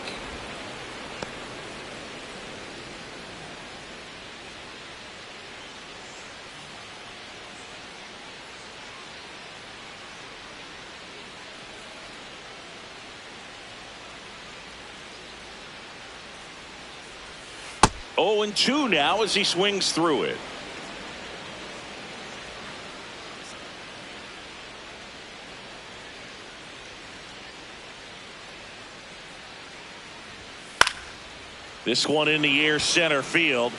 Oh, and 2 now as he swings through it. This one in the air, center field.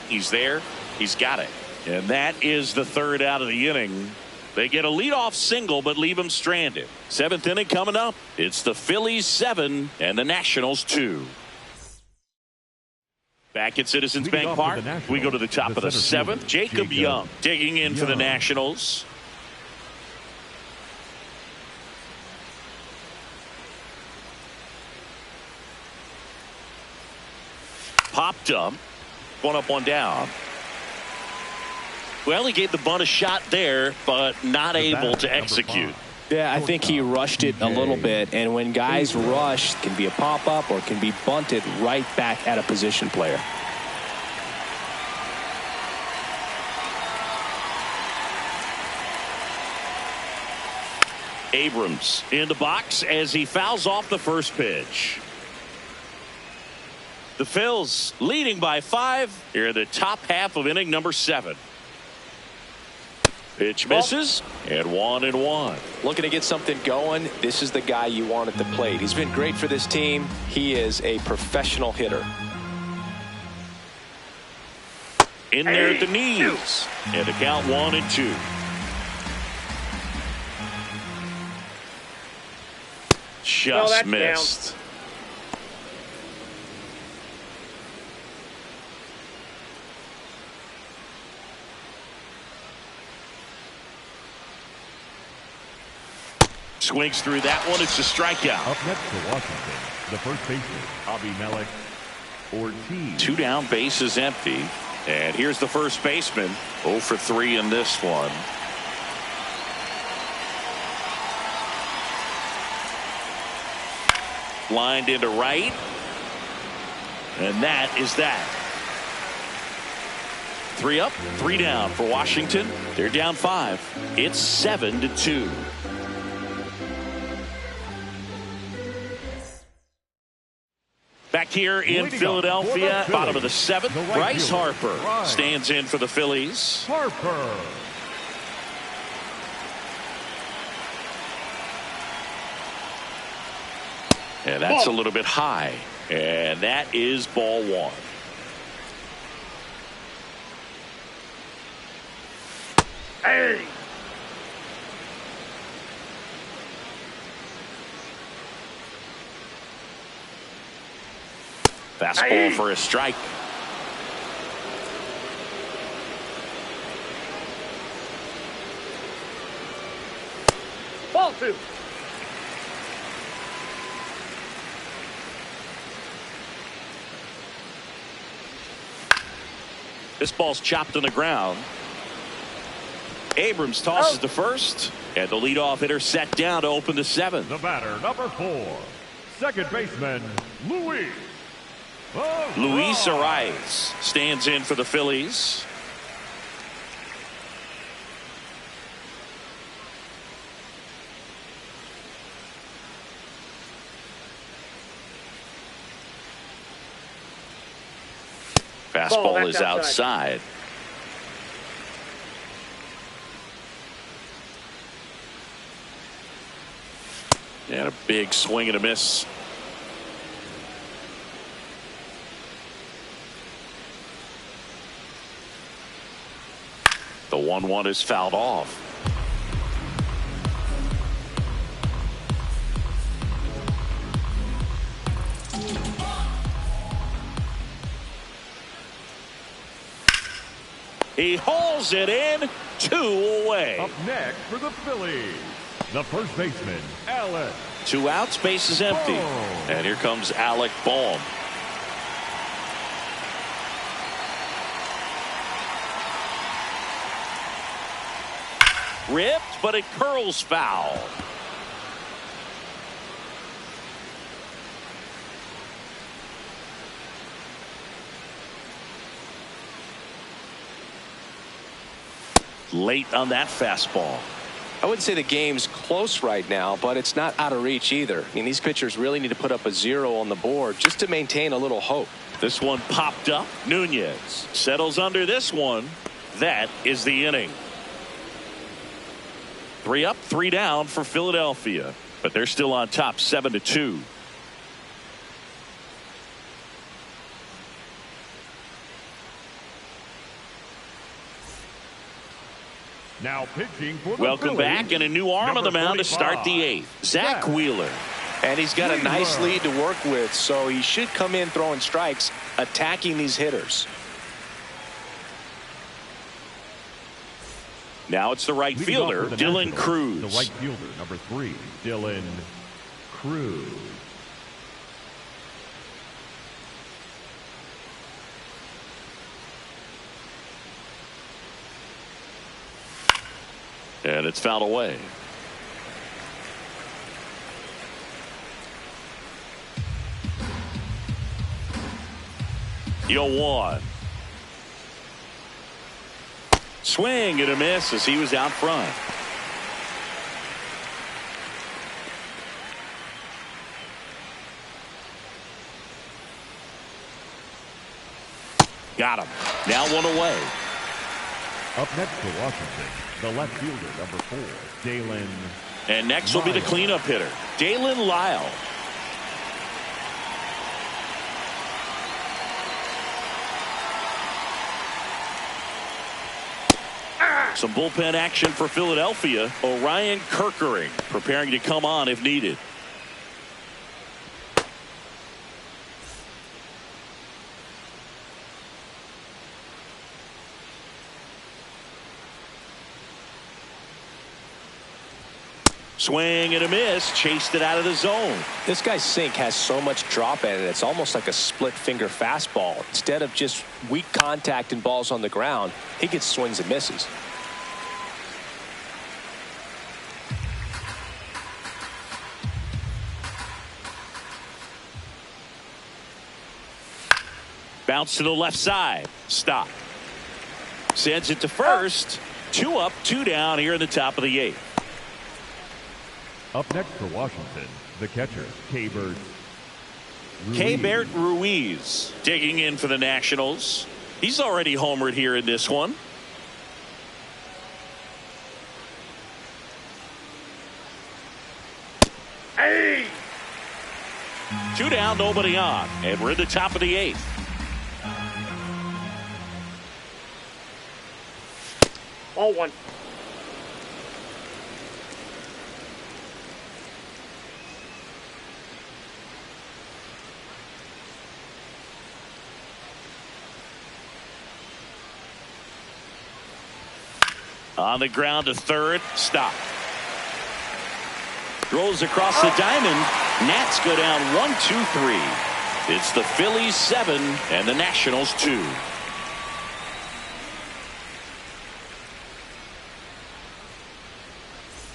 He's there. He's got it. And that is the 3rd out of the inning. They get a leadoff single, but leave him stranded. 7th inning coming up. It's the Phillies 7 and the Nationals 2. Back at Citizens Bank Park, we go to the top of the 7th. Jacob Young digging in for the Nationals. Popped up. 1 up, 1 down. Well, he gave the bunt a shot there, but not able to execute. Yeah, I think he rushed it a little bit, and when guys rush, it can be a pop-up or it can be bunted right back at a position player. Abrams in the box as he fouls off the first pitch. The Phils leading by 5 here in the top half of inning number 7. Pitch misses, and 1-1. Looking to get something going. This is the guy you want at the plate. He's been great for this team. He is a professional hitter. In there at the knees. And the count 1-2. just missed. Down. Swings through that one. It's a strikeout. Up next for Washington, the first baseman, Abimelech Ortiz. 2 down, bases empty. And here's the first baseman. 0 for 3 in this one. Lined into right. And that is that. 3 up, 3 down for Washington. They're down 5. It's 7-2. Back here in Philadelphia, bottom of the 7th, Bryce Harper stands in for the Phillies. Harper. And that's a little bit high. And that is ball 1. Hey! Fastball for a strike. Ball 2. This ball's chopped on the ground. Abrams tosses to first, and the leadoff hitter set down to open the 7th. The batter, number 4, second baseman, Luis Arias stands in for the Phillies. Fastball is outside. And a big swing and a miss. The 1-1 is fouled off. He hauls it in, 2 away. Up next for the Phillies, the first baseman, Alec. 2 outs, base is empty. And here comes Alec Bohm. Ripped, but it curls foul. Late on that fastball. I wouldn't say the game's close right now, but it's not out of reach either. I mean, these pitchers really need to put up a 0 on the board just to maintain a little hope. This one popped up. Nunez settles under this one. That is the inning. 3 up, 3 down for Philadelphia, but they're still on top, 7-2. Now pitching for the Welcome Phillies, back, and a new arm on the mound to start the 8th. Zach Wheeler. And he's got a nice lead to work with, so he should come in throwing strikes, attacking these hitters. Now it's the right fielder, Dylan Cruz. The right fielder, number 3, Dylan Cruz. And it's fouled away. The 0-1. Swing and a miss as he was out front. Got him. Now 1 away. Up next for Washington, the left fielder, number 4, Dalen. And next will be the cleanup hitter, Dalen Lyle. Some bullpen action for Philadelphia. Orion Kerkering preparing to come on if needed. Swing and a miss. Chased it out of the zone. This guy's sink has so much drop in it. It's almost like a split finger fastball. Instead of just weak contact and balls on the ground, he gets swings and misses. Bounce to the left side. Stop. Sends it to first. 2 up, 2 down here in the top of the 8th. Up next for Washington, the catcher, Keibert Ruiz digging in for the Nationals. He's already homered here in this one. Hey! 2 down, nobody on. And we're in the top of the 8th. Ball 1. On the ground to third. Stop. Throws across the diamond. Nats go down 1-2-3. It's the Phillies 7 and the Nationals 2.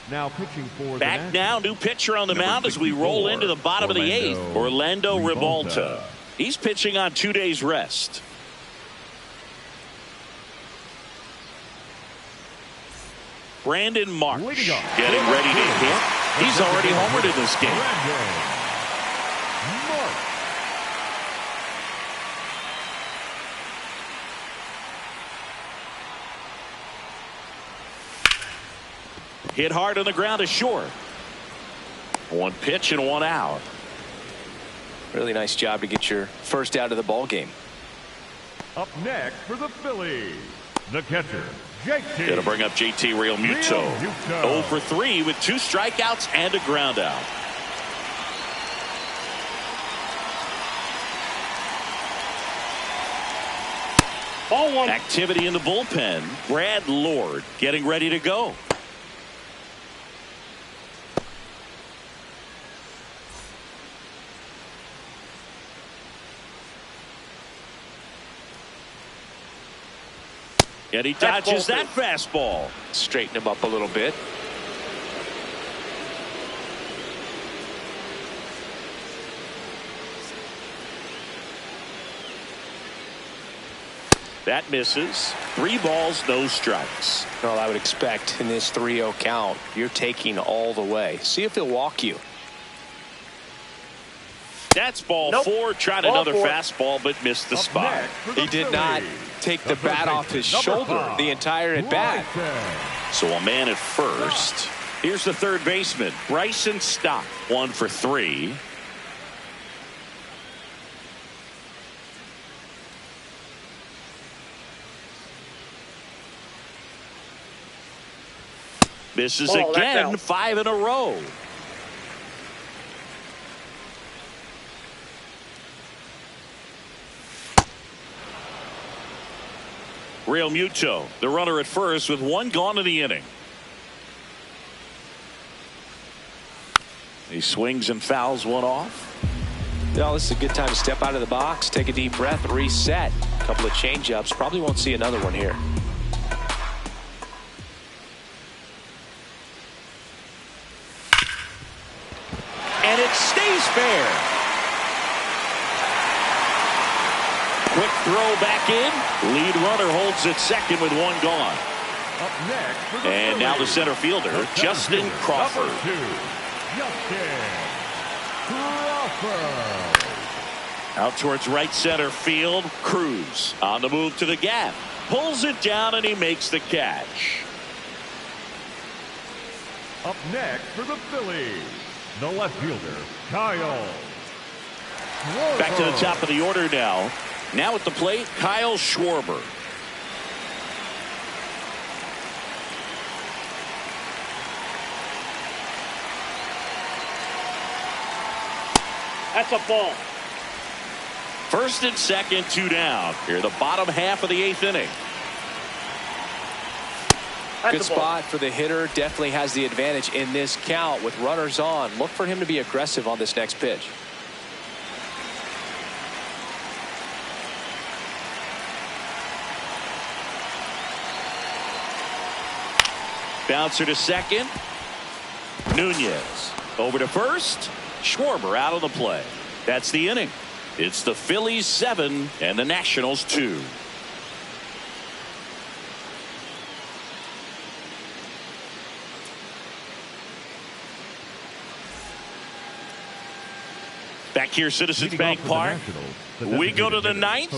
Now pitching for back now, new pitcher on the mound as we roll into the bottom of the 8th. Orlando Ribalta. He's pitching on 2 days rest. Brandon Marsh getting ready to hit. He's already homered in this game. Hit hard on the ground to short. 1 pitch and 1 out. Really nice job to get your first out of the ball game. Up next for the Phillies, the catcher, JT. Gonna bring up JT Realmuto. 0 for 3 with 2 strikeouts and a ground out. Ball 1. Activity in the bullpen. Brad Lord getting ready to go. And he dodges that fastball. Straighten him up a little bit. That misses. 3 balls, no strikes. Well, I would expect in this 3-0 count, you're taking all the way. See if he'll walk you. That's ball 4. Tried another fastball, but missed the spot. He did not take the bat off his shoulder the entire at bat. So a man at first. Here's the third baseman, Bryson Stott. 1 for 3. Misses again, 5 in a row. Realmuto, the runner at first with 1 gone in the inning. He swings and fouls 1 off. Well, this is a good time to step out of the box, take a deep breath, reset. A couple of change-ups. Probably won't see another one here. And it stays fair. Quick throw back in. Lead runner holds at second with 1 gone. Up next and now the center fielder, Justin Crawford. Out towards right center field. Cruz on the move to the gap. Pulls it down and he makes the catch. Up next for the Phillies, the left fielder, Kyle Schwarber. Back to the top of the order now. Now at the plate, Kyle Schwarber. That's a ball. First and second, 2 down. Here the bottom half of the 8th inning. That's Good the ball. spot for the hitter. Definitely has the advantage in this count with runners on. Look for him to be aggressive on this next pitch. Bouncer to second. Nunez over to first. Schwarber out on the play. That's the inning. It's the Phillies 7 and the Nationals 2. Back here, Citizens Bank Park. We go to the ninth.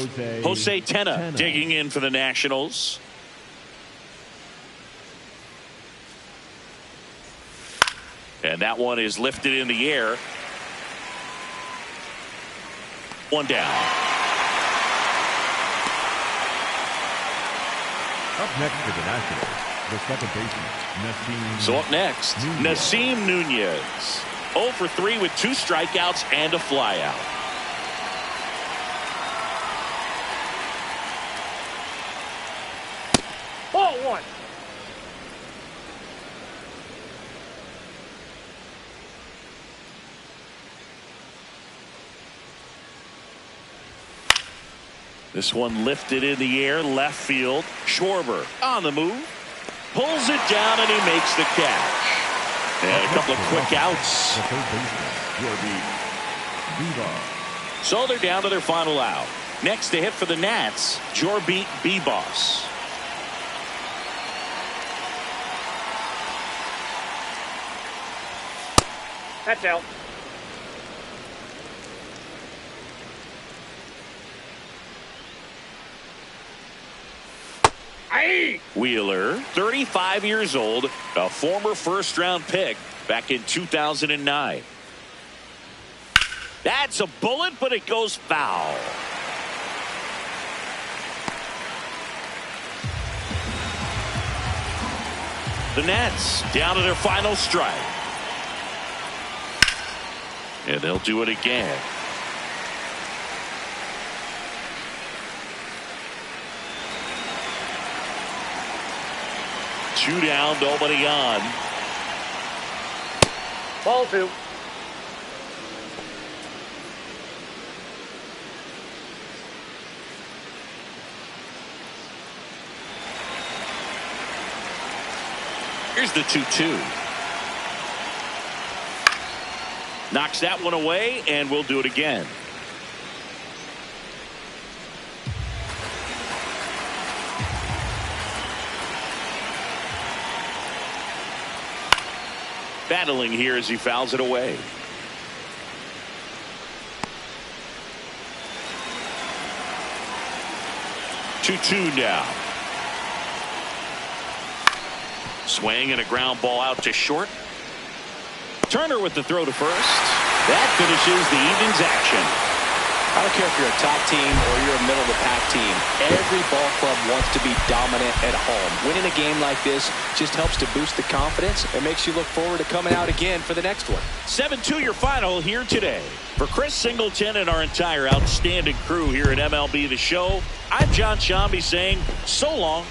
Jose Tena digging in for the Nationals. And that one is lifted in the air. One down. Up next for the Nationals, the second baseman, Nasim. So up next, Nasim Nunez. 0 for 3 with 2 strikeouts and a flyout. Ball 1. This one lifted in the air, left field. Schwarber on the move. Pulls it down and he makes the catch. And a couple of quick outs. The third baseman, So they're down to their final out. Next to hit for the Nats, Jorbeat Bebos. That's out. Aye. Wheeler, 35 years old, a former first-round pick back in 2009. That's a bullet, but it goes foul. The Nats down to their final strike. And they'll do it again. Two down, nobody on. Ball 2. Here's the 2-2. Knocks that one away, and we'll do it again. Battling here as he fouls it away. Two now. Swing and a ground ball out to short. Turner with the throw to first. That finishes the evening's action. I don't care if you're a top team or you're a middle-of-the-pack team. Every ball club wants to be dominant at home. Winning a game like this just helps to boost the confidence and makes you look forward to coming out again for the next one. 7-2 your final here today. For Chris Singleton and our entire outstanding crew here at MLB The Show, I'm John Shambi saying so long.